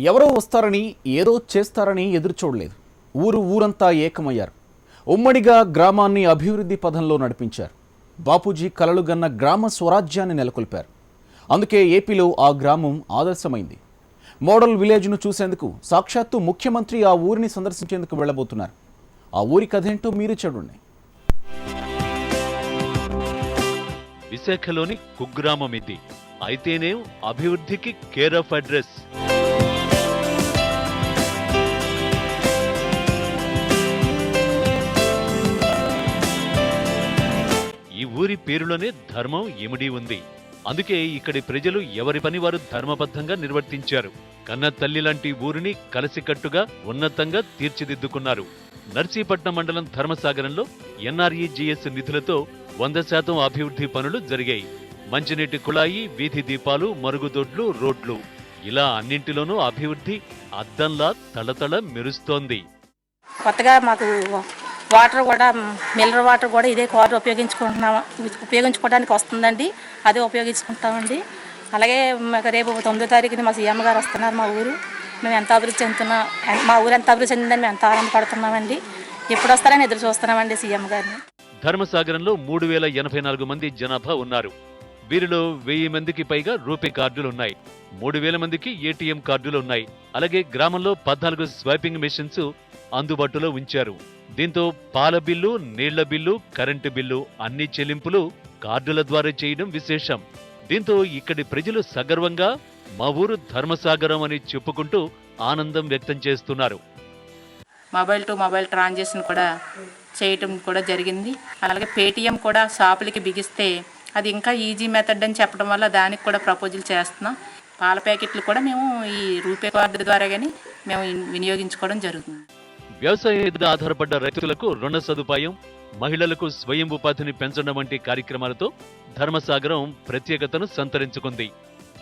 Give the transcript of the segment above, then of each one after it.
ఎవరో వస్తారని ఏదో చేస్తారని ఎదురుచూడలేదు. ఊరంతా ఏకమయ్యారు. ఉమ్మడిగా గ్రామాన్ని అభివృద్ధి పథంలో నడిపించారు. బాపూజీ కలలుగన్న గ్రామ స్వరాజ్యాన్ని నెలకొల్పారు. అందుకే ఏపీలో ఆ గ్రామం ఆదర్శమైంది. మోడల్ విలేజ్ను చూసేందుకు సాక్షాత్తు ముఖ్యమంత్రి ఆ ఊరిని సందర్శించేందుకు వెళ్ళబోతున్నారు. ఆ ఊరి కథేంటో మీరు చూడండి. విశాఖలోని కుగ్రామం ఇది. అయితేనే అభివృద్ధికి కేర్ ఆఫ్ అడ్రస్. ఈ ఊరి పేరులోనే ధర్మం ఇమిడి ఉంది. అందుకే ఇక్కడి ప్రజలు ఎవరి పని వారు ధర్మబద్ధంగా నిర్వర్తించారు. కన్న తల్లి లాంటి ఊరిని కలిసికట్టుగా ఉన్నతంగా తీర్చిదిద్దుకున్నారు. నర్సీపట్నం మండలం ధర్మసాగరంలో ఎన్ఆర్ఈజీఎస్ నిధులతో 100% అభివృద్ధి పనులు జరిగాయి. మంచినీటి కుళాయి, వీధి దీపాలు, మరుగుదొడ్లు, రోడ్లు, ఇలా అన్నింటిలోనూ అభివృద్ధి అద్దంలా తళతళ మెరుస్తోంది. కొత్తగా మాకు వాటర్ కూడా, మినరల్ వాటర్ కూడా ఇదే కారు ఉపయోగించుకోవడానికి వస్తుందండి. అదే ఉపయోగించుకుంటామండి. అలాగే మాకు రేపు 9వ తారీఖున మా సీఎం గారు వస్తున్నారు. మా ఊరు మేము ఎంత అభివృద్ధి చెందుతున్నాం, మా ఊరు ఎంత అభివృద్ధి చెందిందని మేము ఎంత ఆనందపడుతున్నామండి. ఎప్పుడు వస్తారని ఎదురు చూస్తున్నామండి సీఎం గారిని. ధర్మసాగరంలో 3084 మంది జనాభా ఉన్నారు. వీరిలో 1000 మందికి పైగా రూపే కార్డులున్నాయి. 3000 మందికి ఏటీఎం కార్డులున్నాయి. అలాగే గ్రామంలో 14 స్వైపింగ్ మెషిన్స్ అందుబాటులో ఉంచారు. దీంతో పాల బిల్లు, నీళ్ల బిల్లు, కరెంటు బిల్లు అన్ని చెల్లింపులు కార్డుల ద్వారా చేయడం విశేషం. దీంతో ఇక్కడి ప్రజలు సగర్వంగా మా ఊరు ధర్మసాగరం అని చెప్పుకుంటూ ఆనందం వ్యక్తం చేస్తున్నారు. మొబైల్ టు మొబైల్ ట్రాన్సాక్షన్ కూడా చేయటం కూడా జరిగింది. అలాగే పేటీఎం కూడా షాపులకి బిగిస్తే అది ఇంకా ఈజీ మెథడ్ అని చెప్పడం వల్ల దానికి కూడా ప్రపోజల్ చేస్తున్నాం. పాల ప్యాకెట్లు కూడా మేము ఈ రూపే కార్డు ద్వారా కానీ మేము వినియోగించుకోవడం జరుగుతుంది. వ్యవసాయం మీద ఆధారపడ్డ రైతులకు రుణ సదుపాయం, మహిళలకు స్వయం ఉపాధిని పెంచడం వంటి కార్యక్రమాలతో ధర్మసాగరం ప్రత్యేకతను సంతరించుకుంది.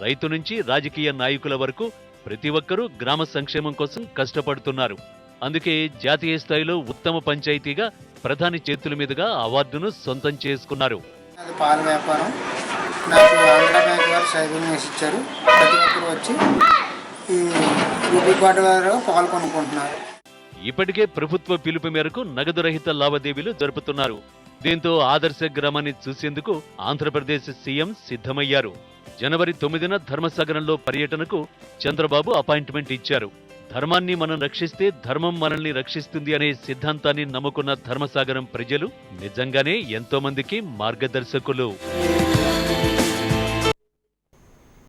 రైతు నుంచి రాజకీయ నాయకుల వరకు ప్రతి ఒక్కరూ గ్రామ సంక్షేమం కోసం కష్టపడుతున్నారు. అందుకే జాతీయ స్థాయిలో ఉత్తమ పంచాయతీగా ప్రధాని చేతుల మీదుగా అవార్డును సొంతం చేసుకున్నారు. పాల వ్యాపారం నాకు ఆంధ్ర బ్యాంక్ వారు సైకిల్ వేసి ఇచ్చారు. ప్రతి ఒక్కరు వచ్చి ఈ రూపీ కార్డు వారు పాలు కొనుక్కుంటున్నారు. ఇప్పటికే ప్రభుత్వ పిలుపు మేరకు నగదు రహిత లావాదేవీలు జరుపుతున్నారు. దీంతో ఆదర్శ గ్రామాన్ని చూసేందుకు ఆంధ్రప్రదేశ్ సీఎం సిద్ధమయ్యారు. జనవరి 9న ధర్మసాగరంలో పర్యటనకు చంద్రబాబు అపాయింట్మెంట్ ఇచ్చారు. ధర్మాన్ని మనం రక్షిస్తే ధర్మం మనల్ని రక్షిస్తుంది అనే సిద్ధాంతాన్ని నమ్ముకున్న ధర్మసాగరం ప్రజలు నిజంగానే ఎంతో మందికి మార్గదర్శకులు.